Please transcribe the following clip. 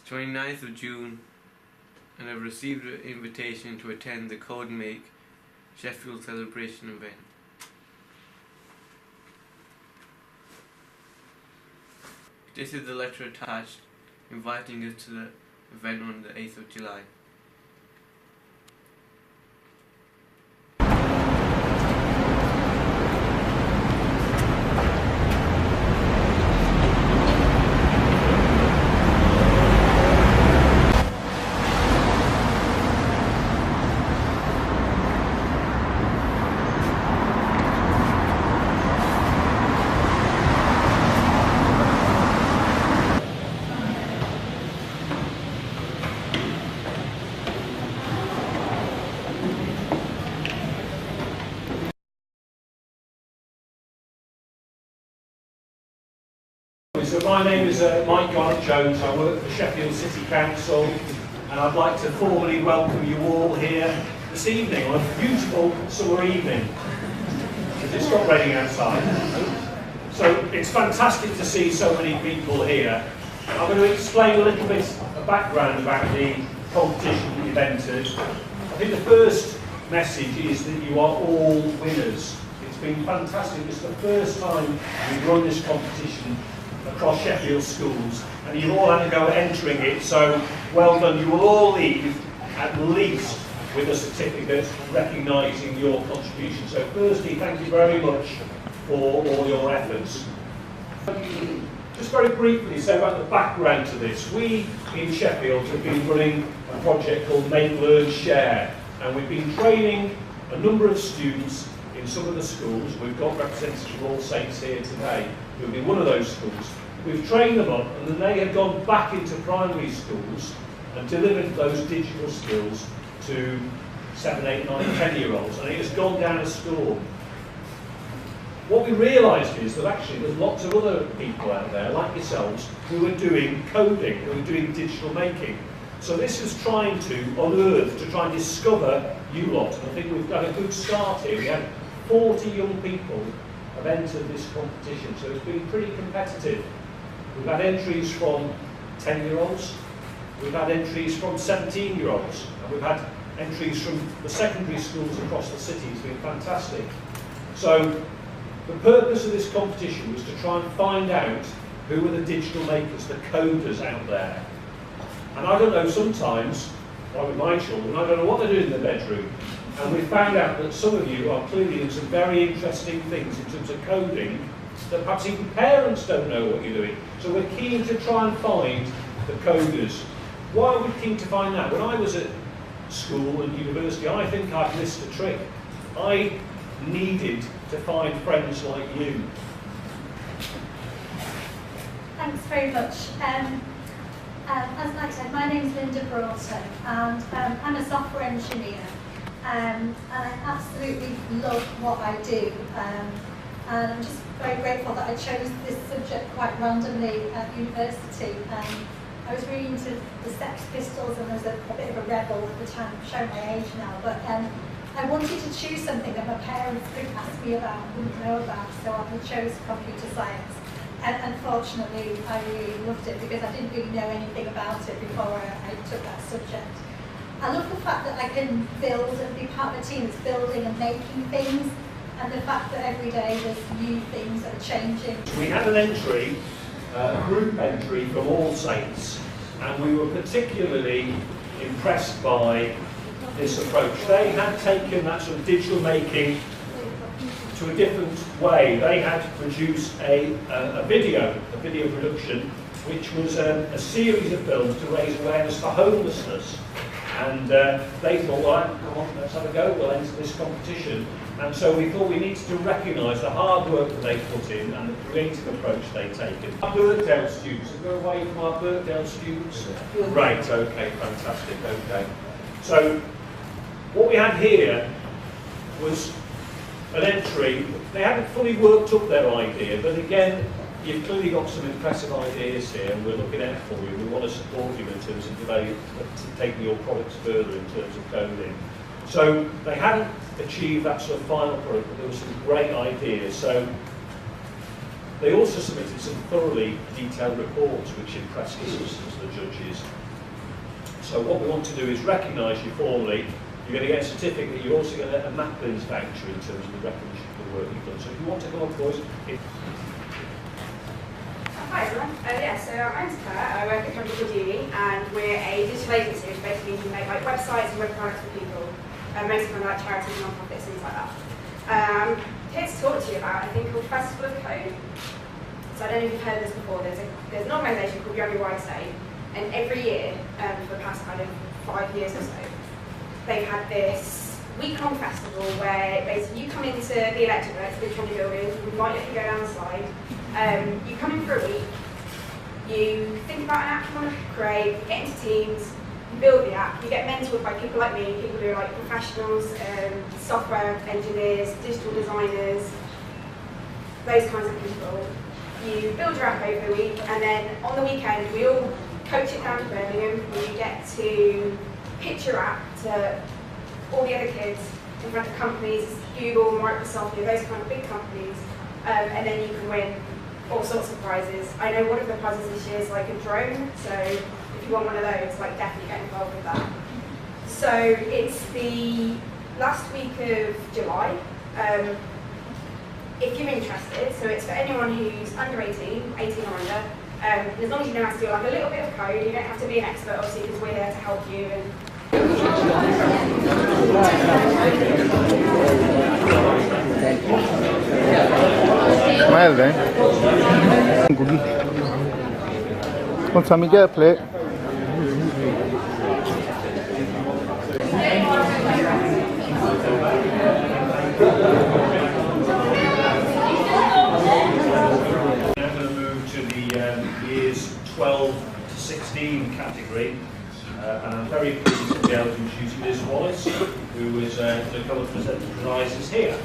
29th of June, and I've received an invitation to attend the Code Make Sheffield celebration event. This is the letter attached inviting us to the event on the 8th of July. So my name is Mike Jones. I work for Sheffield City Council, and I'd like to formally welcome you all here this evening on a beautiful summer evening, because it's got raining outside. So it's fantastic to see so many people here. I'm going to explain a little bit of background about the competition we've entered. I think the first message is that you are all winners. It's been fantastic. It's the first time we've run this competition across Sheffield schools, and you've all had to go entering it, so well done. You will all leave at least with a certificate recognising your contribution. So firstly, thank you very much for all your efforts. Just very briefly say about the background to this. We in Sheffield have been running a project called Make, Learn, Share, and we've been training a number of students in some of the schools. We've got representatives from All Saints here today who will be one of those schools. We've trained them up, and then they have gone back into primary schools and delivered those digital skills to 7, 8, 9, 10-year-olds, and it has gone down a storm. What we realised is that actually there's lots of other people out there, like yourselves, who are doing coding, who are doing digital making. So this is trying to unearth, to try and discover you lot, and I think we've got a good start here. We had 40 young people have entered this competition, so it's been pretty competitive. We've had entries from 10-year-olds, we've had entries from 17-year-olds, and we've had entries from the secondary schools across the city. It's been fantastic. So the purpose of this competition was to try and find out who are the digital makers, the coders out there. And I don't know, sometimes, like with my children, I don't know what they're doing in the bedroom. And we found out that some of you are clearly doing some very interesting things in terms of coding that perhaps even parents don't know what you're doing. So we're keen to try and find the coders. Why are we keen to find that? When I was at school and university, I think I'd missed a trick. I needed to find friends like you. Thanks very much. As Mike said, my name's Linda Broughton, and I'm a software engineer. And I absolutely love what I do, and I'm just very grateful that I chose this subject quite randomly at university. I was really into the Sex Pistols, and I was a bit of a rebel at the time, showing my age now, but I wanted to choose something that my parents could ask me about and wouldn't know about, so I chose computer science. And unfortunately, I really loved it because I didn't really know anything about it before I took that subject. I love the fact that I can build and be part of a team that's building and making things, and the fact that every day there's new things that are changing. We had an entry, a group entry from All Saints, and we were particularly impressed by this approach. They had taken that sort of digital making to a different way. They had produced a video production, which was a series of films to raise awareness for homelessness. And they thought, well, come on, let's have a go, we'll enter this competition. And so we thought we needed to recognise the hard work that they put in and the creative approach they've taken. Our Birkdale students, we'll go away from our Birkdale students. Right, okay, fantastic, okay. So what we had here was an entry. They hadn't fully worked up their idea, but again, you've clearly got some impressive ideas here, and we're looking out for you. We want to support you in terms of taking your products further in terms of coding. So they hadn't achieved that sort of final product, but there were some great ideas. So They also submitted some thoroughly detailed reports which impressed us as the judges. So what we want to do is recognise you formally. You're going to get a certificate. You're also going to get a Maplins voucher in terms of the recognition of the work you've done. So if you want to come up, boys. Hi everyone. So my name's Claire. I work at a company called Uni, and we're a digital agency which basically means we make like websites and web products for people, mostly for like charities and non-profits, things like that. Here to talk to you about a thing called Festival of Code. So I don't know if you've heard of this before. There's an organisation called Beyond Your Wide State, and every year for the past kind of 5 years or so, they've had this week-long festival where basically you come into the electorate, the Trinity building, we might let you go down the slide. You come in for a week, you think about an app you want to create, you get into teams, you build the app, you get mentored by people like me, people who are like professionals, software engineers, digital designers, those kinds of people. You build your app over the week, and then on the weekend we all coach it down to Birmingham, where you get to pitch your app to all the other kids in front of companies, Google, Microsoft, those kind of big companies, and then you can win all sorts of prizes. I know one of the prizes this year is like a drone, so if you want one of those, like definitely get involved with that. So it's the last week of July. If you're interested, so it's for anyone who's under 18 or under, as long as you know how to do like a little bit of code, you don't have to be an expert obviously because we're here to help you. And Smile then. Want some to get a plate? Now I'm going to move to the years 12 to 16 category. And I'm very pleased to be able to introduce Liz Wallace, who is going to come and present the prizes here.